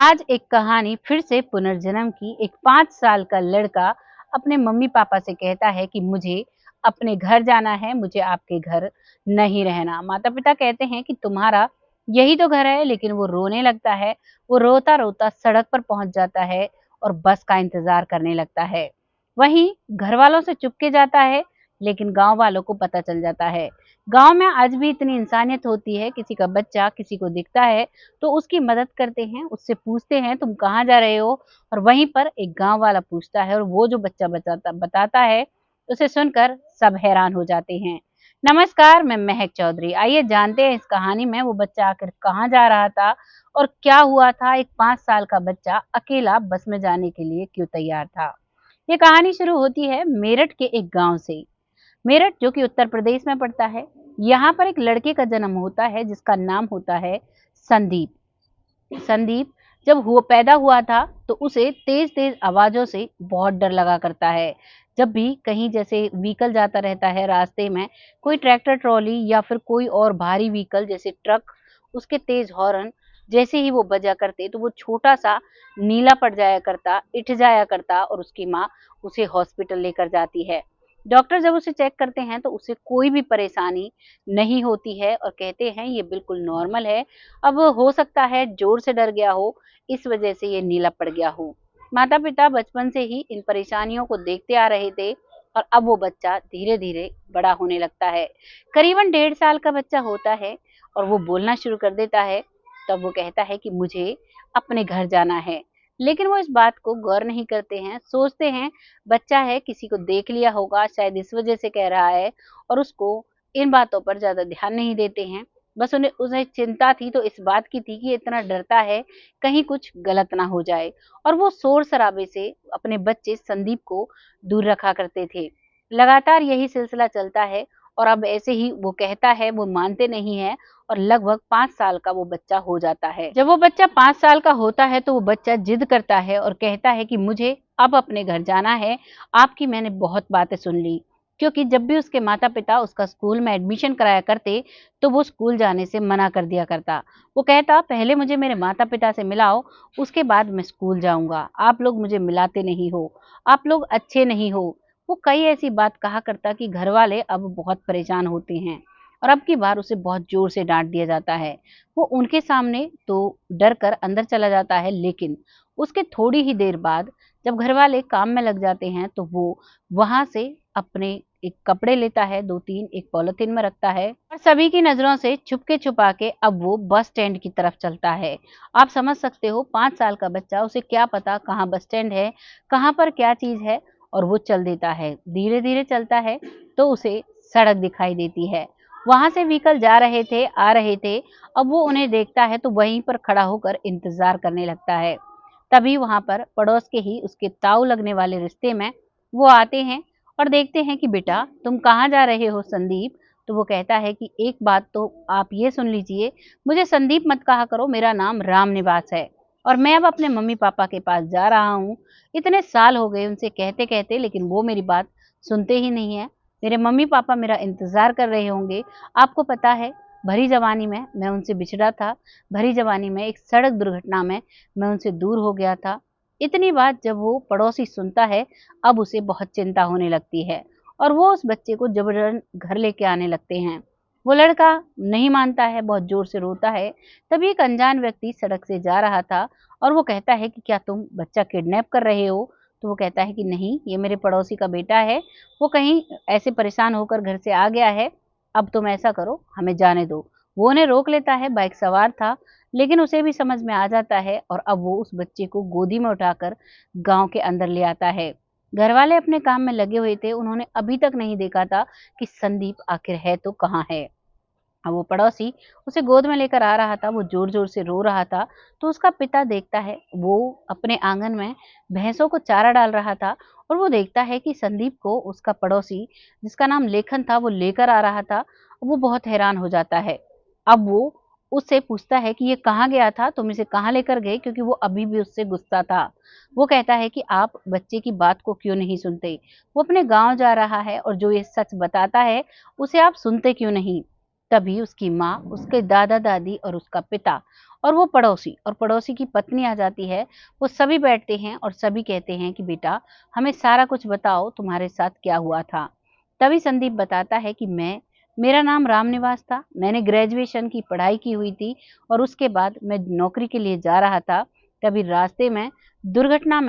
आज एक कहानी फिर से पुनर्जन्म की। एक 5 साल का लड़का अपने मम्मी पापा से कहता है कि मुझे अपने घर जाना है, मुझे आपके घर नहीं रहना। माता पिता कहते हैं कि तुम्हारा यही तो घर है, लेकिन वो रोने लगता है। वो रोता रोता सड़क पर पहुंच जाता है और बस का इंतजार करने लगता है। वहीं घर वालों से चुपके जाता है, लेकिन गांव वालों को पता चल जाता है। गांव में आज भी इतनी इंसानियत होती है, किसी का बच्चा किसी को दिखता है तो उसकी मदद करते हैं, उससे पूछते हैं तुम कहाँ जा रहे हो? और वहीं पर एक गाँव वाला पूछता है और वो जो बच्चा बताता है, उसे सुनकर सब हैरान हो जाते हैं। नमस्कार, मैं महक चौधरी। आइए जानते हैं इस कहानी में वो बच्चा आखिर कहाँ जा रहा था और क्या हुआ था। एक 5 साल का बच्चा अकेला बस में जाने के लिए क्यों तैयार था? ये कहानी शुरू होती है मेरठ के एक गाँव से। मेरठ जो कि उत्तर प्रदेश में पड़ता है। यहाँ पर एक लड़के का जन्म होता है जिसका नाम होता है संदीप। संदीप जब पैदा हुआ था तो उसे तेज तेज आवाजों से बहुत डर लगा करता है। जब भी कहीं जैसे व्हीकल जाता रहता है रास्ते में, कोई ट्रैक्टर ट्रॉली या फिर कोई और भारी व्हीकल जैसे ट्रक, उसके तेज हॉर्न जैसे ही वो बजा करते तो वो छोटा सा नीला पड़ जाया करता, इठ जाया करता और उसकी माँ उसे हॉस्पिटल लेकर जाती है। डॉक्टर जब उसे चेक करते हैं तो उसे कोई भी परेशानी नहीं होती है और कहते हैं ये बिल्कुल नॉर्मल है। अब हो सकता है जोर से डर गया हो, इस वजह से ये नीला पड़ गया हो। माता-पिता बचपन से ही इन परेशानियों को देखते आ रहे थे और अब वो बच्चा धीरे-धीरे बड़ा होने लगता है। करीबन 1.5 साल का बच्चा होता है और वो बोलना शुरू कर देता है। तब वो कहता है कि मुझे अपने घर जाना है। लेकिन वो इस बात को गौर नहीं करते हैं, सोचते हैं बच्चा है, किसी को देख लिया होगा, शायद इस वजह से कह रहा है और उसको इन बातों पर ज़्यादा ध्यान नहीं देते हैं। बस उन्हें उन्हें चिंता थी तो इस बात की थी कि ये इतना डरता है, कहीं कुछ गलत ना हो जाए और वो शोर-शराबे से अपने बच्चे संदीप को दूर रखा करते थे। लगातार यही सिलसिला चलता है और अब ऐसे ही वो कहता है, वो मानते नहीं हैं और लगभग 5 साल का वो बच्चा हो जाता है। जब वो बच्चा 5 साल का होता है तो वो बच्चा जिद करता है और कहता है कि मुझे अब अपने घर जाना है, आपकी मैंने बहुत बातें सुन ली। क्योंकि जब भी उसके माता-पिता उसका स्कूल में एडमिशन कराया करते, तो वो स्कूल जाने से मना कर दिया करता। वो कहता पहले मुझे मेरे माता-पिता से मिलाओ, उसके बाद मैं स्कूल जाऊँगा। आप लोग मुझे मिलाते नहीं हो, आप लोग अच्छे नहीं हो। वो कई ऐसी बात कहा करता कि घरवाले अब बहुत परेशान होते हैं और अब की बार उसे बहुत ज़ोर से डाँट दिया जाता है। वो उनके सामने तो डर कर अंदर चला जाता है, लेकिन उसके थोड़ी ही देर बाद जब घरवाले काम में लग जाते हैं, तो वो वहाँ से अपने एक कपड़े लेता है 2-3, एक पॉलिथीन में रखता है और सभी की नज़रों से छुपके-छुपा के अब वो बस स्टैंड की तरफ चलता है। आप समझ सकते हो 5 साल का बच्चा, उसे क्या पता कहाँ बस स्टैंड है, कहाँ पर क्या चीज़ है और वो चल देता है। धीरे-धीरे चलता है तो उसे सड़क दिखाई देती है। वहाँ से व्हीकल जा रहे थे, आ रहे थे। अब वो उन्हें देखता है तो वहीं पर खड़ा होकर इंतज़ार करने लगता है। तभी वहाँ पर पड़ोस के ही उसके ताऊ लगने वाले रिश्ते में वो आते हैं और देखते हैं कि बेटा तुम कहाँ जा रहे हो संदीप? तो वो कहता है कि एक बात तो आप ये सुन लीजिए, मुझे संदीप मत कहा करो, मेरा नाम राम निवास है और मैं अब अपने मम्मी-पापा के पास जा रहा हूँ। इतने साल हो गए उनसे कहते-कहते, लेकिन वो मेरी बात सुनते ही नहीं हैं। मेरे मम्मी-पापा मेरा इंतज़ार कर रहे होंगे। आपको पता है भरी जवानी में मैं उनसे बिछड़ा था, भरी जवानी में एक सड़क दुर्घटना में मैं उनसे दूर हो गया था। इतनी बात जब वो पड़ोसी सुनता है, अब उसे बहुत चिंता होने लगती है और वो उस बच्चे को ज़बरन घर लेके आने लगते हैं। वो लड़का नहीं मानता है, बहुत ज़ोर से रोता है। तभी एक अनजान व्यक्ति सड़क से जा रहा था और वो कहता है कि क्या तुम बच्चा किडनैप कर रहे हो? तो वो कहता है कि नहीं, ये मेरे पड़ोसी का बेटा है, वो कहीं ऐसे परेशान होकर घर से आ गया है, अब तुम ऐसा करो, हमें जाने दो। वो उन्हें रोक लेता है, बाइक सवार था, लेकिन उसे भी समझ में आ जाता है और अब वो उस बच्चे को गोदी में उठाकर गाँव के अंदर ले आता है। घरवाले अपने काम में लगे हुए थे, उन्होंने अभी तक नहीं देखा था कि संदीप आखिर है तो कहाँ है। अब वो पड़ोसी उसे गोद में लेकर आ रहा था, वो ज़ोर-ज़ोर से रो रहा था, तो उसका पिता देखता है, वो अपने आँगन में भैंसों को चारा डाल रहा था और वो देखता है कि संदीप को उसका पड़ोसी, जिसका नाम लेखन था, वो लेकर आ रहा था। वो बहुत हैरान हो जाता है। अब वो उससे पूछता है कि ये कहाँ गया था? तुम इसे कहाँ लेकर गए? क्योंकि वो अभी भी उससे गुस्सा था। वो कहता है कि आप बच्चे की बात को क्यों नहीं सुनते? वो अपने गाँव जा रहा है और जो ये सच बताता है, उसे आप सुनते क्यों नहीं? तभी उसकी माँ, उसके दादा-दादी और उसका पिता और वो पड़ोसी की पत्नी आ जाती है। वो सभी बैठते हैं और सभी कहते हैं कि बेटा हमें सारा कुछ बताओ, तुम्हारे साथ क्या हुआ था? तभी संदीप बताता है कि मेरा नाम रामनिवास था। मैंने ग्रेजुएशन की पढ़ाई की हुई थी और उसके बाद मैं नौकरी के लिए जा रहा था। तभी रास्ते में दुर्घटना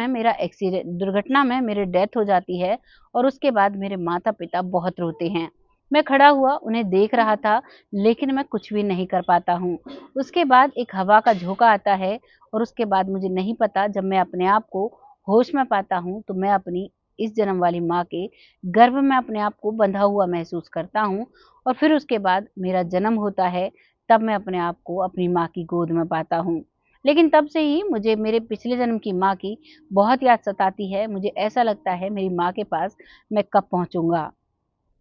में मेरी डेथ हो जाती है और उसके बाद मेरे माता-पिता बहुत रोते हैं। मैं खड़ा हुआ उन्हें देख रहा था, लेकिन मैं कुछ भी नहीं कर पाता हूँ। उसके बाद एक हवा का झोंका आता है और उसके बाद मुझे नहीं पता, जब मैं अपने आप को होश में पाता हूँ, तो मैं अपनी इस जन्म वाली माँ के गर्भ में अपने आप को बंधा हुआ महसूस करता हूँ और फिर उसके बाद मेरा जन्म होता है, तब मैं अपने आप को अपनी माँ की गोद में पाता हूँ। लेकिन तब से ही मुझे मेरे पिछले जन्म की माँ की बहुत याद सताती है। मुझे ऐसा लगता है मेरी माँ के पास मैं कब पहुँचूँगा?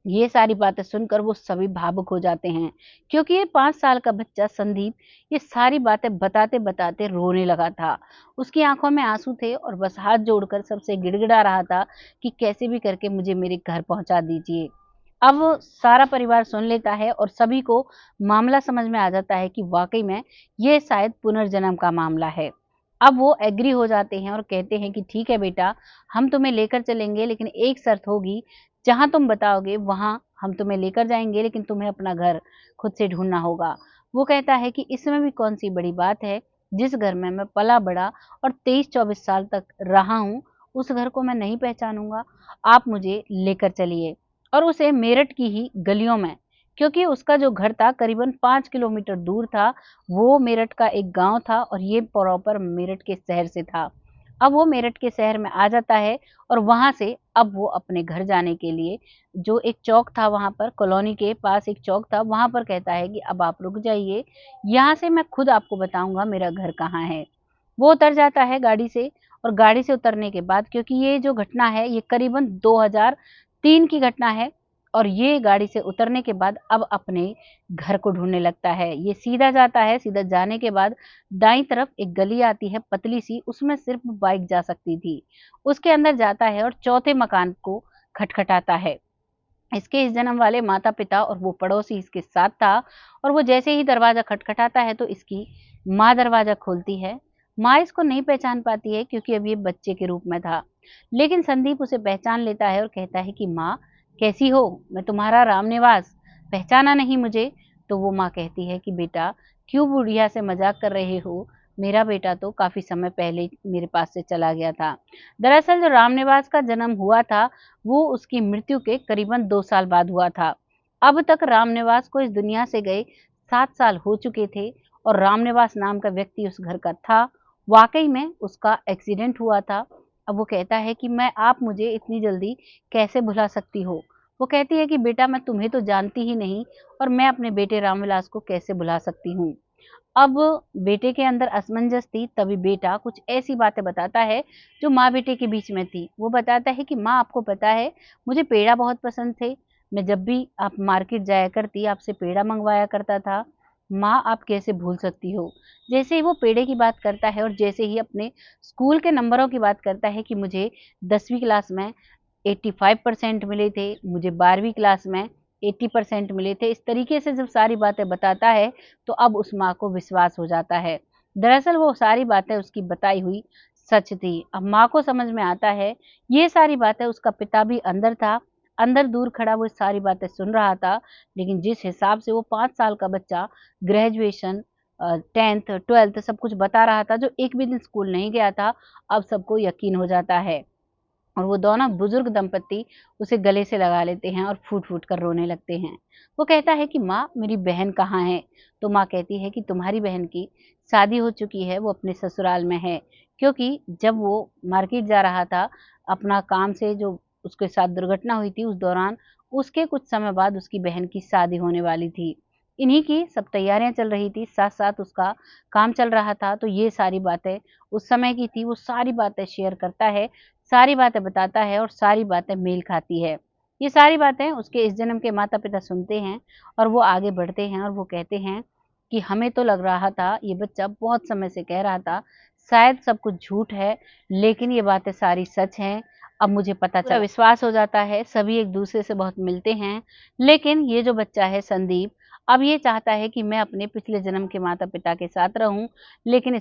ये सारी बातें सुनकर वो सभी भावुक हो जाते हैं, क्योंकि ये 5 साल का बच्चा संदीप ये सारी बातें बताते-बताते रोने लगा था। उसकी आँखों में आँसू थे और बस हाथ जोड़कर सबसे गिड़गिड़ा रहा था कि कैसे भी करके मुझे मेरे घर पहुँचा दीजिए। अब सारा परिवार सुन लेता है और सभी को मामला समझ में आ जाता है कि वाक़ई में ये शायद पुनर्जन्म का मामला है। अब वो एग्री हो जाते हैं और कहते हैं कि ठीक है बेटा, हम तुम्हें लेकर चलेंगे, लेकिन एक शर्त होगी, जहाँ तुम बताओगे वहाँ हम तुम्हें लेकर जाएँगे, लेकिन तुम्हें अपना घर खुद से ढूँढना होगा। वो कहता है कि इसमें भी कौन-सी बड़ी बात है, जिस घर में मैं पला-बड़ा और 23-24 साल तक रहा हूँ, उस घर को मैं नहीं पहचानूँगा। आप मुझे लेकर चलिए। और उसे मेरठ की ही गलियों में, क्योंकि उसका जो घर था करीबन 5 किलोमीटर दूर था, वो मेरठ का एक गाँव था और ये प्रॉपर मेरठ के शहर से था। अब वो मेरठ के शहर में आ जाता है और वहाँ से अब वो अपने घर जाने के लिए, जो एक चौक था वहाँ पर, कॉलोनी के पास एक चौक था, वहाँ पर कहता है कि अब आप रुक जाइए, यहाँ से मैं खुद आपको बताऊँगा मेरा घर कहाँ है। वो उतर जाता है गाड़ी से और गाड़ी से उतरने के बाद, क्योंकि ये जो घटना है ये करीबन 2003 की घटना है और ये गाड़ी से उतरने के बाद अब अपने घर को ढूँढने लगता है। ये सीधा जाता है, सीधा जाने के बाद दाईं तरफ एक गली आती है पतली-सी, उसमें सिर्फ़ बाइक जा सकती थी। उसके अंदर जाता है और चौथे मकान को खटखटाता है। इसके इस जन्म वाले माता-पिता और वो पड़ोसी इसके साथ था और वो जैसे ही दरवाज़ा खटखटाता है तो इसकी माँ दरवाज़ा खोलती है। माँ इसको नहीं पहचान पाती है, क्योंकि अब ये बच्चे के रूप में था। लेकिन संदीप उसे पहचान लेता है और कहता है कि माँ, कैसी हो? मैं तुम्हारा रामनिवास, पहचाना नहीं मुझे? तो वो माँ कहती है कि बेटा, क्यों बुढ़िया से मज़ाक कर रहे हो? मेरा बेटा तो काफ़ी समय पहले मेरे पास से चला गया था। दरअसल जो रामनिवास का जन्म हुआ था, वो उसकी मृत्यु के करीबन 2 साल बाद हुआ था। अब तक रामनिवास को इस दुनिया से गए 7 साल हो चुके थे और रामनिवास नाम का व्यक्ति उस घर का था। वाक़ई में उसका एक्सीडेंट हुआ था। अब वो कहता है कि आप मुझे इतनी जल्दी कैसे भुला सकती हो? वो कहती है कि बेटा, मैं तुम्हें तो जानती ही नहीं और मैं अपने बेटे रामविलास को कैसे भुला सकती हूँ? अब बेटे के अंदर असमंजस थी, तभी बेटा कुछ ऐसी बातें बताता है जो माँ-बेटे के बीच में थी। वो बताता है कि माँ, आपको पता है, मुझे पेड़ा बहुत पसंद थे। मैं जब भी आप मार्केट जाया करती, आपसे पेड़ा मँगवाया करता था। माँ, आप कैसे भूल सकती हो? जैसे ही वो पेड़े की बात करता है और जैसे ही अपने स्कूल के नंबरों की बात करता है कि मुझे 10वीं क्लास में 85% मिले थे, मुझे 12वीं क्लास में 80% मिले थे। इस तरीके से जब सारी बातें बताता है, तो अब उस माँ को विश्वास हो जाता है। दरअसल वो सारी बातें उसकी बताई हुई सच थी। अब माँ को समझ में आता है, ये सारी बातें उसका पिता भी अंदर था, अंदर दूर खड़ा वो सारी बातें सुन रहा था, लेकिन जिस हिसाब से वो 5 साल का बच्चा ग्रेजुएशन 10th 12th सब कुछ बता रहा था, जो एक भी दिन स्कूल नहीं गया था, अब सबको यकीन हो जाता है। और वो दोनों बुजुर्ग दंपत्ति उसे गले से लगा लेते हैं और फूट-फूट कर रोने लगते हैं। वो कहता है कि माँ, मेरी बहन कहाँ है? तो माँ कहती है कि तुम्हारी बहन की शादी हो चुकी है, वो अपने ससुराल में है। क्योंकि जब वो मार्केट जा रहा था, अपना काम से जो उसके साथ दुर्घटना हुई थी, उस दौरान उसके कुछ समय बाद उसकी बहन की शादी होने वाली थी। इन्हीं की सब तैयारियाँ चल रही थी, साथ-साथ उसका काम चल रहा था, तो ये सारी बातें उस समय की थी। वो सारी बातें शेयर करता है, सारी बातें बताता है और सारी बातें मेल खाती है। ये सारी बातें उसके इस जन्म के माता-पिता सुनते हैं और वो आगे बढ़ते हैं और वो कहते हैं कि हमें तो लग रहा था, ये बच्चा बहुत समय से कह रहा था, शायद सब कुछ झूठ है, लेकिन ये बातें सारी सच हैं। अब मुझे पता चला। विश्वास हो जाता है, सभी एक-दूसरे से बहुत मिलते हैं, लेकिन ये जो बच्चा है संदीप, अब ये चाहता है कि मैं अपने पिछले जन्म के माता-पिता के साथ रहूँ, लेकिन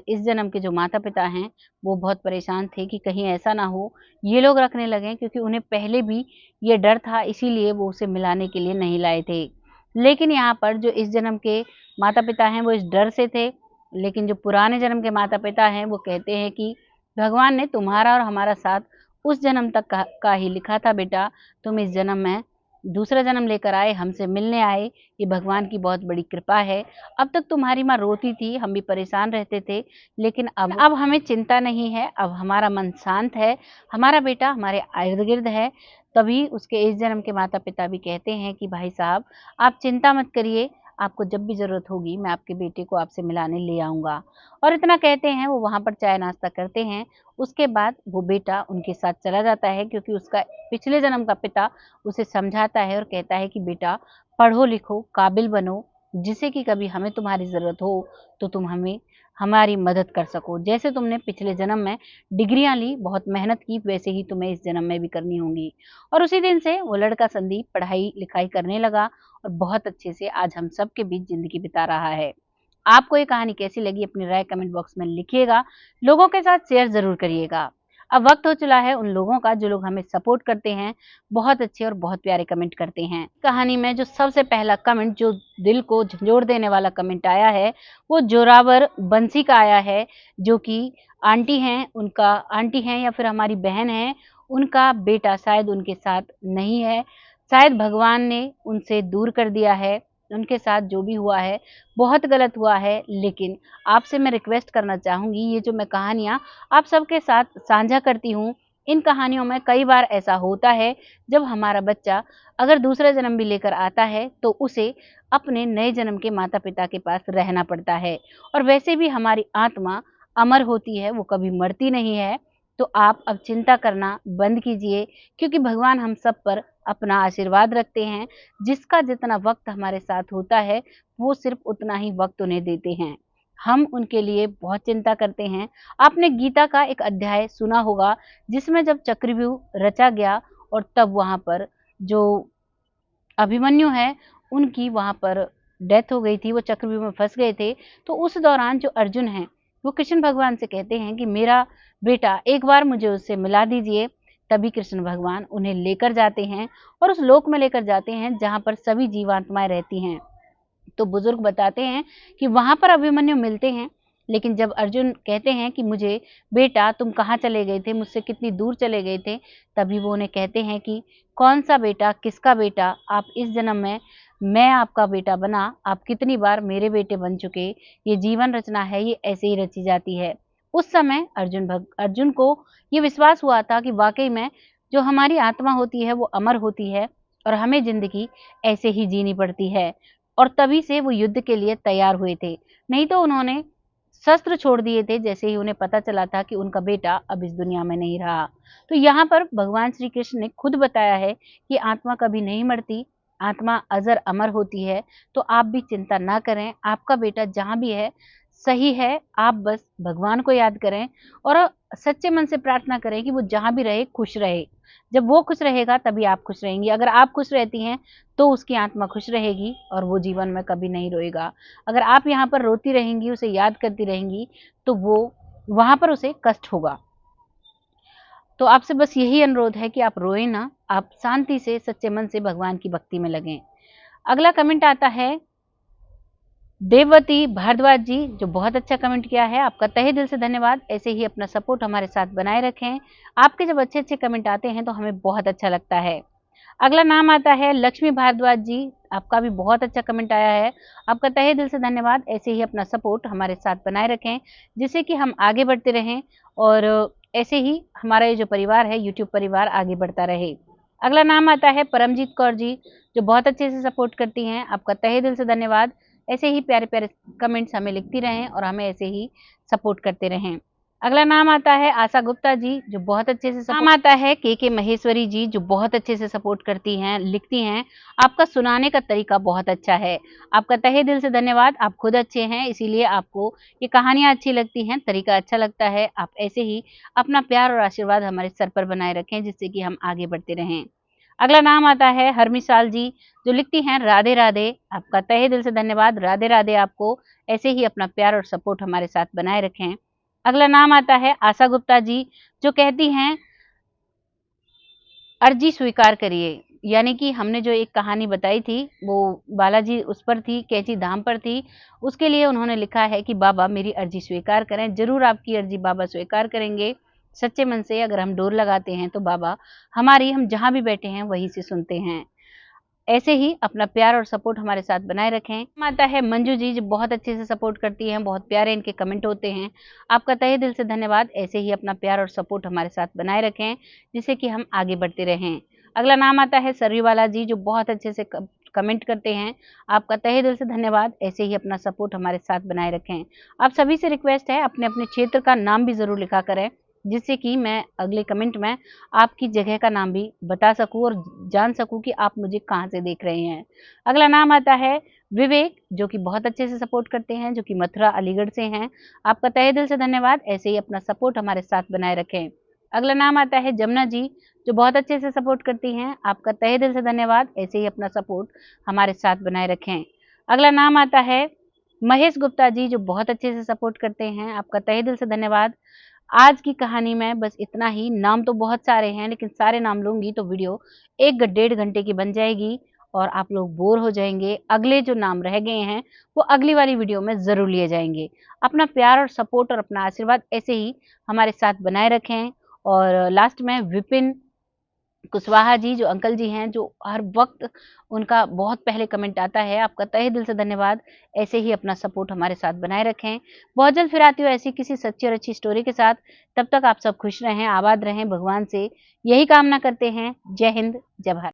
इस जन्म के जो माता-पिता हैं, वो बहुत परेशान थे कि कहीं ऐसा ना हो, ये लोग रखने लगें, क्योंकि उन्हें पहले भी ये डर था, इसीलिए वो उसे मिलाने के लिए नहीं लाए थे। लेकिन यहाँ पर जो इस जन्म के माता-पिता हैं, वो इस डर से थे, लेकिन जो पुराने जन्म के माता-पिता हैं, वो कहते हैं कि भगवान ने तुम्हारा और हमारा साथ उस जन्म तक का ही लिखा था बेटा, तुम इस जन्म में दूसरा जन्म लेकर आए, हमसे मिलने आए, ये भगवान की बहुत बड़ी कृपा है। अब तक तुम्हारी माँ रोती थी, हम भी परेशान रहते थे, लेकिन अब हमें चिंता नहीं है, अब हमारा मन शांत है, हमारा बेटा हमारे इर्द-गिर्द है। तभी उसके इस जन्म के माता-पिता भी कहते हैं कि भाई साहब, आप चिंता मत करिए, आपको जब भी ज़रूरत होगी, मैं आपके बेटे को आपसे मिलाने ले आऊँगा। और इतना कहते हैं, वो वहाँ पर चाय-नाश्ता करते हैं, उसके बाद वो बेटा उनके साथ चला जाता है, क्योंकि उसका पिछले जन्म का पिता उसे समझाता है और कहता है कि बेटा पढ़ो लिखो, काबिल बनो, जिससे कि कभी हमें तुम्हारी ज़रूरत हो तो तुम हमें हमारी मदद कर सको। जैसे तुमने पिछले जन्म में डिग्रियाँ ली, बहुत मेहनत की, वैसे ही तुम्हें इस जन्म में भी करनी होंगी। और उसी दिन से वो लड़का संदीप पढ़ाई-लिखाई करने लगा और बहुत अच्छे से आज हम सबके बीच ज़िंदगी बिता रहा है। आपको ये कहानी कैसी लगी, अपनी राय कमेंट बॉक्स में लिखिएगा। लोगों के साथ शेयर ज़रूर करिएगा। अब वक़्त हो चला है उन लोगों का जो लोग हमें सपोर्ट करते हैं, बहुत अच्छे और बहुत प्यारे कमेंट करते हैं। कहानी में जो सबसे पहला कमेंट, जो दिल को झंझोड़ देने वाला कमेंट आया है, वो जोरावर बंसी का आया है, जो कि आंटी हैं या फिर हमारी बहन है, उनका बेटा शायद उनके साथ नहीं है। शायद भगवान ने उनसे दूर कर दिया है, उनके साथ जो भी हुआ है, बहुत गलत हुआ है। लेकिन आपसे मैं रिक्वेस्ट करना चाहूँगी, ये जो मैं कहानियाँ आप सबके साथ साझा करती हूँ, इन कहानियों में कई बार ऐसा होता है, जब हमारा बच्चा अगर दूसरा जन्म भी लेकर आता है, तो उसे अपने नए जन्म के माता-पिता के पास रहना पड़ता है। और वैसे भी हमारी आत्मा अमर होती है, वो कभी मरती नहीं है। तो आप अब चिंता करना बंद कीजिए, क्योंकि भगवान हम सब पर अपना आशीर्वाद रखते हैं। जिसका जितना वक़्त हमारे साथ होता है, वो सिर्फ़ उतना ही वक़्त उन्हें देते हैं। हम उनके लिए बहुत चिंता करते हैं। आपने गीता का एक अध्याय सुना होगा, जिसमें जब चक्रव्यूह रचा गया और तब वहाँ पर जो अभिमन्यु हैं, उनकी वहाँ पर डेथ हो गई थी, वो चक्रव्यूह में फँस गए थे। तो उस दौरान जो अर्जुन हैं, वो कृष्ण भगवान से कहते हैं कि मेरा बेटा एक बार मुझे उससे मिला दीजिए। तभी कृष्ण भगवान उन्हें लेकर जाते हैं और उस लोक में लेकर जाते हैं, जहाँ पर सभी जीवात्माएँ रहती हैं। तो बुजुर्ग बताते हैं कि वहाँ पर अभिमन्यु मिलते हैं, लेकिन जब अर्जुन कहते हैं कि मुझे बेटा तुम कहाँ चले गए थे, मुझसे कितनी दूर चले गए थे, तभी वो उन्हें कहते हैं कि कौन-सा बेटा, किसका बेटा, आप इस जन्म में मैं आपका बेटा बना, आप कितनी बार मेरे बेटे बन चुके, ये जीवन रचना है, ये ऐसे ही रची जाती है। उस समय अर्जुन को ये विश्वास हुआ था कि वाक़ई में जो हमारी आत्मा होती है, वो अमर होती है और हमें ज़िंदगी ऐसे ही जीनी पड़ती है। और तभी से वो युद्ध के लिए तैयार हुए थे। नहीं तो उन्होंने शस्त्र छोड़ दिए थे, जैसे ही उन्हें पता चला था कि उनका बेटा अब इस दुनिया में नहीं रहा। तो यहाँ पर भगवान श्री कृष्ण ने खुद बताया है कि आत्मा कभी नहीं मरती, आत्मा अजर अमर होती है। तो आप भी चिंता ना करें, आपका बेटा जहाँ भी है सही है। आप बस भगवान को याद करें और सच्चे मन से प्रार्थना करें कि वो जहाँ भी रहे खुश रहे। जब वो खुश रहेगा तभी आप खुश रहेंगी। अगर आप खुश रहती हैं तो उसकी आत्मा खुश रहेगी और वो जीवन में कभी नहीं रोएगा। अगर आप यहाँ पर रोती रहेंगी, उसे याद करती रहेंगी, तो वो वहाँ पर उसे कष्ट होगा। तो आपसे बस यही अनुरोध है कि आप रोएँ ना, आप शांति से सच्चे मन से भगवान की भक्ति में लगें। अगला कमेंट आता है देववती भारद्वाज जी, जो बहुत अच्छा कमेंट किया है, आपका तहे दिल से धन्यवाद। ऐसे ही अपना सपोर्ट हमारे साथ बनाए रखें। आपके जब अच्छे-अच्छे कमेंट आते हैं तो हमें बहुत अच्छा लगता है। अगला नाम आता है लक्ष्मी भारद्वाज जी, आपका भी बहुत अच्छा कमेंट आया है। आपका तहे दिल से धन्यवाद। ऐसे ही अपना सपोर्ट हमारे साथ बनाए रखें, जिससे कि हम आगे बढ़ते रहें और ऐसे ही हमारा ये जो परिवार है, यूट्यूब परिवार आगे बढ़ता रहे। अगला नाम आता है परमजीत कौर जी, जो बहुत अच्छे से सपोर्ट करती हैं। आपका तहे दिल से धन्यवाद। ऐसे ही प्यारे-प्यारे कमेंट्स हमें लिखती रहें और हमें ऐसे ही सपोर्ट करते रहें। अगला नाम आता है आशा गुप्ता जी, जो बहुत अच्छे से नाम आता है के महेश्वरी जी, जो बहुत अच्छे से सपोर्ट करती हैं, लिखती हैं। आपका सुनाने का तरीका बहुत अच्छा है। आपका तहे दिल से धन्यवाद। आप खुद अच्छे हैं, इसीलिए आपको ये कहानियाँ अच्छी लगती हैं, तरीका अच्छा लगता है। आप ऐसे ही अपना प्यार और आशीर्वाद हमारे सर पर बनाए रखें, जिससे कि हम आगे बढ़ते रहें। अगला नाम आता है हरमिसाल जी, जो लिखती हैं राधे राधे। आपका तहे दिल से धन्यवाद, राधे राधे आपको। ऐसे ही अपना प्यार और सपोर्ट हमारे साथ बनाए रखें। अगला नाम आता है आशा गुप्ता जी, जो कहती हैं अर्जी स्वीकार करिए। यानी कि हमने जो एक कहानी बताई थी वो बालाजी उस पर थी, कैंची धाम पर थी। उसके लिए उन्होंने लिखा है कि बाबा मेरी अर्जी स्वीकार करें। ज़रूर आपकी अर्जी बाबा स्वीकार करेंगे। सच्चे मन से अगर हम डोर लगाते हैं तो बाबा हमारी, हम जहाँ भी बैठे हैं वहीं से सुनते हैं। ऐसे ही अपना प्यार और सपोर्ट हमारे साथ बनाए रखें। आता है मंजू जी, जो बहुत अच्छे से सपोर्ट करती हैं, बहुत प्यारे इनके कमेंट होते हैं। आपका तहे दिल से धन्यवाद। ऐसे ही अपना प्यार और सपोर्ट हमारे साथ बनाए रखें, जिससे कि हम आगे बढ़ते रहें। अगला नाम आता है सरयूवाला जी, जो बहुत अच्छे से कमेंट करते हैं। आपका तहे दिल से धन्यवाद। ऐसे ही अपना सपोर्ट हमारे साथ बनाए रखें। आप सभी से रिक्वेस्ट है, अपने अपने क्षेत्र का नाम भी ज़रूर लिखा करें, जिससे कि मैं अगले कमेंट में आपकी जगह का नाम भी बता सकूँ और जान सकूँ कि आप मुझे कहाँ से देख रहे हैं। अगला नाम आता है विवेक, जो कि बहुत अच्छे से सपोर्ट करते हैं, जो कि मथुरा अलीगढ़ से हैं। आपका तहे दिल से धन्यवाद। ऐसे ही अपना सपोर्ट हमारे साथ बनाए रखें। अगला नाम आता है जमुना जी, जो बहुत अच्छे से सपोर्ट करती हैं। आपका तहे दिल से धन्यवाद। ऐसे ही अपना सपोर्ट हमारे साथ बनाए रखें। अगला नाम आता है महेश गुप्ता जी, जो बहुत अच्छे से सपोर्ट करते हैं। आपका तहे दिल से धन्यवाद। आज की कहानी में बस इतना ही। नाम तो बहुत सारे हैं, लेकिन सारे नाम लूँगी तो वीडियो 1 डेढ़ घंटे की बन जाएगी और आप लोग बोर हो जाएँगे। अगले जो नाम रह गए हैं, वो अगली वाली वीडियो में ज़रूर लिए जाएँगे। अपना प्यार और सपोर्ट और अपना आशीर्वाद ऐसे ही हमारे साथ बनाए रखें। और लास्ट में विपिन कुशवाहा जी, जो अंकल जी हैं, जो हर वक़्त उनका बहुत पहले कमेंट आता है, आपका तहे दिल से धन्यवाद। ऐसे ही अपना सपोर्ट हमारे साथ बनाए रखें। बहुत जल्द फिर आती हूँ ऐसी किसी सच्ची और अच्छी स्टोरी के साथ। तब तक आप सब खुश रहें, आबाद रहें, भगवान से यही कामना करते हैं। जय हिंद, जय भारत।